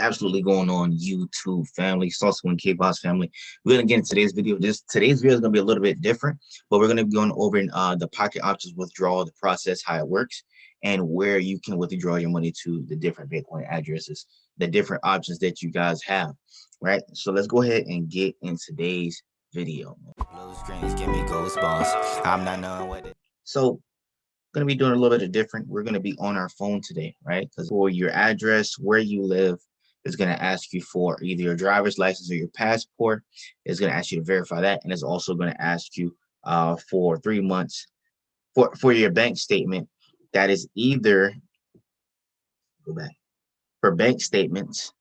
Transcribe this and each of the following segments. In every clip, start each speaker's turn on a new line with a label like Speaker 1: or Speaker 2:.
Speaker 1: Absolutely going on YouTube family, Saucy and K-Boss family. We're gonna get into today's video. Today's video is gonna be a little bit different, but we're gonna be going over in the pocket options withdrawal, the process, how it works, and where you can withdraw your money to the different Bitcoin addresses, the different options that you guys have. Right. So let's go ahead and get in today's video. Blue screens give me goosebumps. I'm not knowing what it. So going to be doing a little bit of different. We're going to be on our phone today, right? Because for your address, where you live, is going to ask you for either your driver's license or your passport. It's going to ask you to verify that, and it's also going to ask you for 3 months for your bank statement. That is either go back for bank statements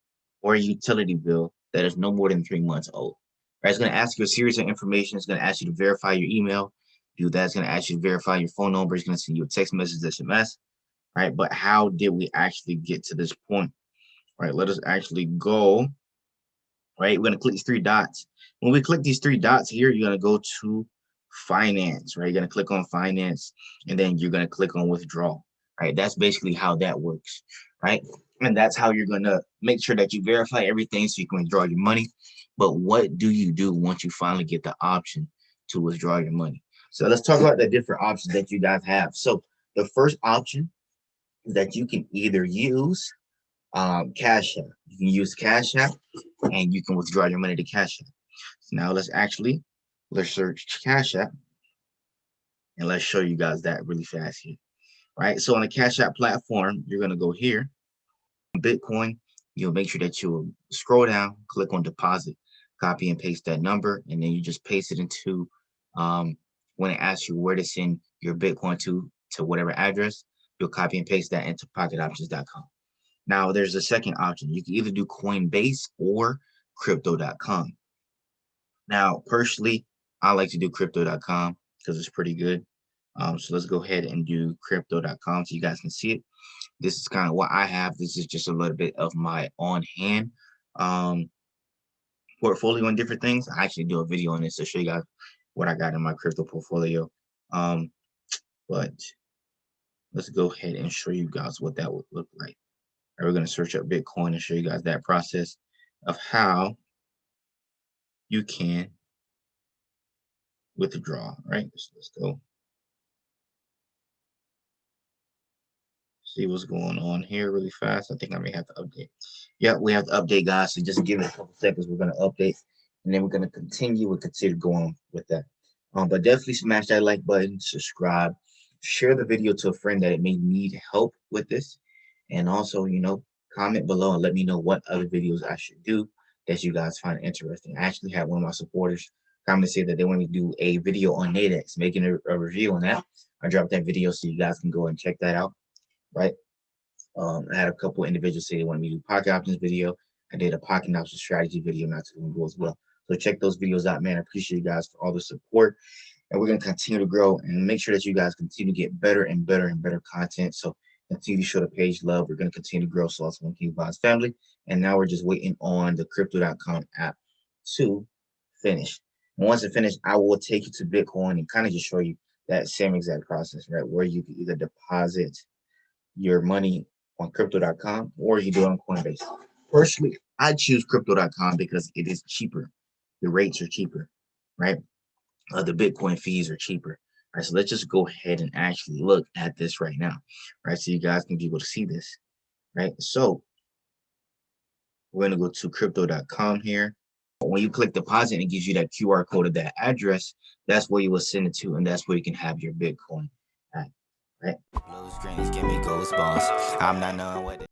Speaker 1: or a utility bill that is no more than 3 months old. Right? It's going to ask you a series of information. It's going to ask you to verify your email. Do that. It's going to ask you to verify your phone number. It's going to send you a text message, SMS, right? But how did we actually get to this point? Right, let us actually go, right? We're going to click these 3 dots. When we click these 3 dots here, you're going to go to finance, right? You're going to click on finance, and then you're going to click on withdrawal, right? That's basically how that works, right? And that's how you're going to make sure that you verify everything so you can withdraw your money. But what do you do once you finally get the option to withdraw your money? So let's talk about the different options that you guys have. So the first option is that you can either use Cash App. You can use Cash App and you can withdraw your money to Cash App. So now let's search Cash App and let's show you guys that really fast here. Right. So on the Cash App platform, you're going to go here, Bitcoin. You'll make sure that you'll scroll down, click on deposit, copy and paste that number, and then you just paste it into when it asks you where to send your Bitcoin to whatever address, you'll copy and paste that into pocketoptions.com. Now, there's a second option. You can either do Coinbase or crypto.com. Now, personally, I like to do crypto.com because it's pretty good. So let's go ahead and do crypto.com so you guys can see it. This is kind of what I have. This is just a little bit of my on-hand portfolio on different things. I actually do a video on this to show you guys what I got in my crypto portfolio. But let's go ahead and show you guys what that would look like. We're going to search up Bitcoin and show you guys that process of how you can withdraw, right? So let's go see what's going on here really fast. I think I may have to update. Yeah, we have to update, guys. So just give it a couple seconds. We're going to update, and then we're going to continue. We'll continue going with that. But definitely smash that like button, subscribe, share the video to a friend that it may need help with this. And also, comment below and let me know what other videos I should do that you guys find interesting. I actually had one of my supporters comment to say that they want me to do a video on Nadex, making a review on that. I dropped that video so you guys can go and check that out, right? I had a couple individuals say they wanted me to do pocket options video. I did a pocket options strategy video not too long ago as well. So check those videos out, man. I appreciate you guys for all the support. And we're going to continue to grow and make sure that you guys continue to get better and better and better content. So continue to show the page love. We're going to continue to grow Saucy and K-Boss family. And now we're just waiting on the crypto.com app to finish. And once it finishes, I will take you to Bitcoin and kind of just show you that same exact process, right? Where you can either deposit your money on crypto.com or you do it on Coinbase. Personally, I choose crypto.com because it is cheaper. The rates are cheaper, right? The Bitcoin fees are cheaper. All right, so let's just go ahead and actually look at this right now, right? So you guys can be able to see this, right? So we're going to go to crypto.com here. When you click deposit, it gives you that QR code of that address. That's where you will send it to, and that's where you can have your Bitcoin at, right? Blue screens give me goosebumps. I'm not knowing what